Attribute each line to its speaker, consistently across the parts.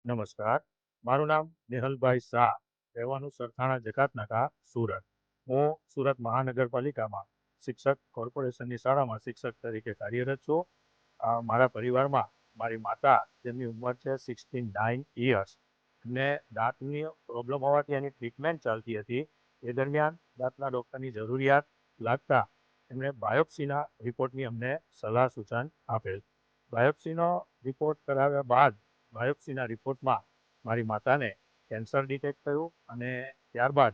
Speaker 1: નમસ્કાર. મારું નામ નેહલભાઈ શાહ. રહેવાનું સરથાણા જકાતનાકા, સુરત. હું સુરત મહાનગરપાલિકામાં શિક્ષક કોર્પોરેશનની શાળામાં શિક્ષક તરીકે કાર્યરત છું. મારા પરિવારમાં મારી માતા, જેમની ઉંમર છે 69 યર્સ, ને દાંતની પ્રોબ્લેમ હોવાથી એની ટ્રીટમેન્ટ ચાલતી હતી. એ દરમિયાન દાંતના ડૉક્ટરની જરૂરિયાત લાગતા એમણે બાયોપ્સીના રિપોર્ટની અમને સલાહ સૂચન આપેલ. બાયોપ્સીનો રિપોર્ટ કરાવ્યા બાદ બાયોપ્સીના રિપોર્ટમાં મારી માતાને કેન્સર ડિટેક્ટ થયું અને ત્યારબાદ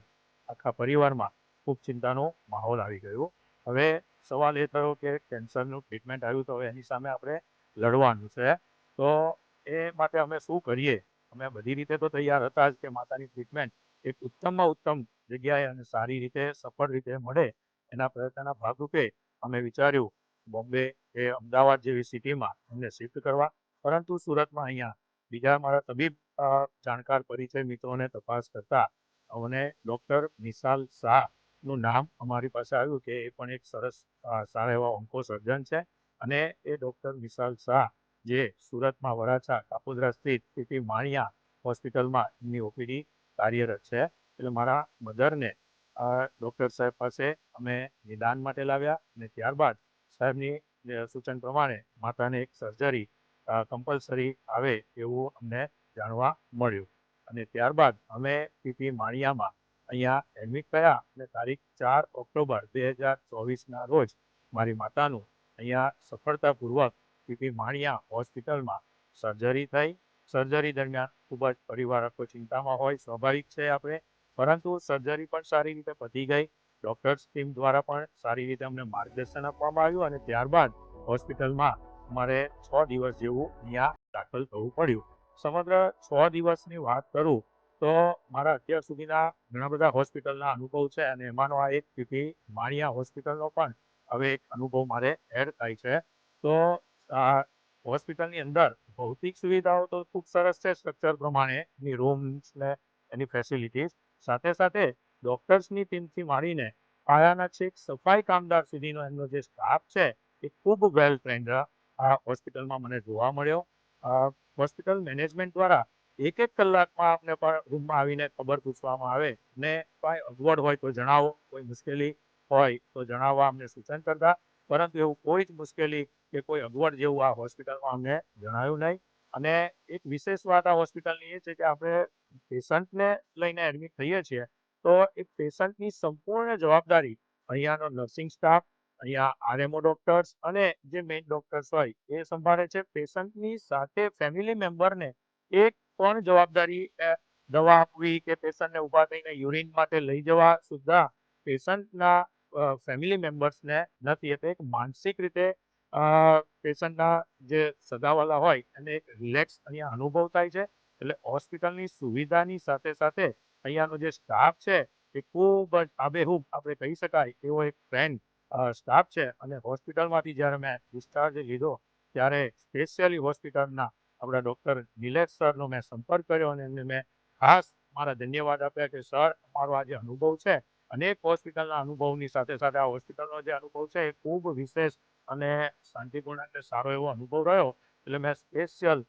Speaker 1: આખા પરિવારમાં ખૂબ ચિંતાનો માહોલ આવી ગયો. હવે સવાલ એ થયો કે કેન્સરનું ટ્રીટમેન્ટ આવ્યું તો હવે એની સામે આપણે લડવાનું છે. તો એ માટે અમે શું કરીએ? અમે બધી રીતે તો તૈયાર હતા જ કે માતાની ટ્રીટમેન્ટ એક ઉત્તમમાં ઉત્તમ જગ્યાએ અને સારી રીતે સફળ રીતે મળે, એના પ્રયત્નના ભાગરૂપે અમે વિચાર્યું બોમ્બે કે અમદાવાદ જેવી સિટીમાં અમને શિફ્ટ કરવા. પરંતુ સુરતમાં અહીંયા બીજા મારા તબીબ જાણકાર પરિચય મિત્રોને તપાસ કરતા અમને ડૉક્ટર નિશાલ શાહનું નામ અમારી પાસે આવ્યું કે એ પણ એક સરસ સારા એવા ઓન્કો સર્જન છે. અને એ ડૉક્ટર નિશાલ શાહ જે સુરતમાં વરાછા કાપોદ્રા સ્થિત પીપી માણિયા હોસ્પિટલમાં એમની ઓપીડી કાર્યરત છે. એટલે મારા મધરને ડૉક્ટર સાહેબ પાસે અમે નિદાન માટે લાવ્યા અને ત્યારબાદ સાહેબની સૂચન પ્રમાણે માતાને એક સર્જરી કમ્પલસરી આવે એવું અમને જાણવા મળ્યું. અને ત્યારબાદ અમે પીપી માણિયામાં અહીંયા એડમિટ થયા અને તારીખ 4 ઓક્ટોબર 2024ના રોજ મારી માતાનું અહીંયા સફળતાપૂર્વક પીપી માણિયા હોસ્પિટલમાં સર્જરી થઈ. સર્જરી દરમિયાન ખૂબ જ પરિવાર આખો ચિંતામાં હોય, સ્વાભાવિક છે આપણે, પરંતુ સર્જરી પણ સારી રીતે પતી ગઈ. ડૉક્ટર્સ ટીમ દ્વારા પણ સારી રીતે અમને માર્ગદર્શન આપવામાં આવ્યું અને ત્યારબાદ હોસ્પિટલમાં અમારે 6 દિવસ જેવું અહીંયા દાખલ થવું પડ્યું. સમગ્ર 6 દિવસની વાત કરું તો મારા અત્યાર સુધીના ઘણા બધા હોસ્પિટલના અનુભવ છે અને એમાંનો આ એક પીપી માણિયા હોસ્પિટલનો પણ હવે એક અનુભવ મારે એડ થાય છે. તો આ હોસ્પિટલની અંદર ભૌતિક સુવિધાઓ તો ખૂબ સરસ છે સ્ટ્રક્ચર પ્રમાણે, એની રૂમ્સ ને એની ફેસિલિટીઝ. સાથે સાથે ડૉક્ટર્સની ટીમથી માંડીને પાયાના છેક સફાઈ કામદાર સુધીનો એમનો જે સ્ટાફ છે એ ખૂબ વેલ ટ્રેન્ડ આ હોસ્પિટલમાં મને જોવા મળ્યો. હોસ્પિટલ મેનેજમેન્ટ દ્વારા એક કલાકમાં આપને પણ રૂમમાં આવીને ખબર પૂછવામાં આવે ને કાંઈ અગવડ હોય તો જણાવો, કોઈ મુશ્કેલી હોય તો જણાવવા અમને સૂચન કરતા. પરંતુ એવું કોઈ જ મુશ્કેલી કે કોઈ અગવડ જેવું આ હોસ્પિટલમાં અમને જણાયું નહીં. અને એક વિશેષ વાત આ હોસ્પિટલની એ છે કે આપણે પેશન્ટને લઈને એડમિટ થઈએ છીએ તો એક પેશન્ટની સંપૂર્ણ જવાબદારી અહીંયાનો નર્સિંગ સ્ટાફ, અહીંયા આરએમઓ ડૉક્ટર્સ અને જે મેઇન ડૉક્ટર્સ હોય એ સંભાળે છે. પેશન્ટની સાથે ફેમિલી મેમ્બરને એક પણ જવાબદારી દવા આપવી કે પેશન્ટને ઊભા થઈને યુરિન માટે લઈ જવા સુદ્ધા પેશન્ટના ફેમિલી મેમ્બર્સને નથી. એટલે એક માનસિક રીતે પેશન્ટના જે સગાવાલા હોય એને એક રિલેક્સ અહીંયા અનુભવ થાય છે. એટલે હોસ્પિટલની સુવિધાની સાથે સાથે અહીંયાનો જે સ્ટાફ છે એ ખૂબ જ આબેહૂબ આપણે કહી શકાય એવો એક ટ્રેન્ડ સ્ટાફ છે. અને હોસ્પિટલમાંથી જ્યારે મેં ડિસ્ચાર્જ લીધો ત્યારે સ્પેશિયલી હોસ્પિટલના આપણા ડૉક્ટર નિલેશ સરનો મેં સંપર્ક કર્યો અને એમને મેં ખાસ મારા ધન્યવાદ આપ્યા કે સર, અમારો આ જે અનુભવ છે અનેક હોસ્પિટલના અનુભવની સાથે સાથે આ હોસ્પિટલનો જે અનુભવ છે એ ખૂબ વિશેષ અને શાંતિપૂર્ણ અને સારો એવો અનુભવ રહ્યો. એટલે મેં સ્પેશિયલ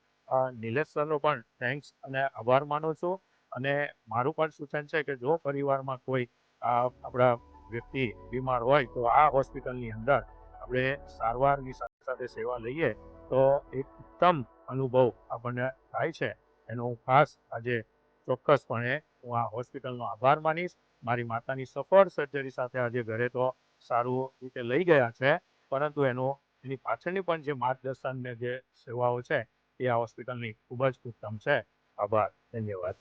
Speaker 1: નિલેશ સરનો પણ થેન્ક્સ અને આભાર માનું છું. અને મારું પણ સૂચન છે કે જો પરિવારમાં કોઈ આપણા વ્યક્તિ બીમાર હોય તો આ હોસ્પિટલની અંદર આપણે સારવારની સાથે સાથે સેવા લઈએ તો એક ઉત્તમ અનુભવ આપણને થાય છે. એનો હું ખાસ આજે ચોક્કસપણે હું આ હોસ્પિટલનો આભાર માનીશ. મારી માતાની સફળ સર્જરી સાથે આજે ઘરે તો સારું રીતે લઈ ગયા છે, પરંતુ એની પાછળની પણ જે માર્ગદર્શન ને જે સેવાઓ છે એ આ હોસ્પિટલની ખૂબ જ ઉત્તમ છે. આભાર, ધન્યવાદ.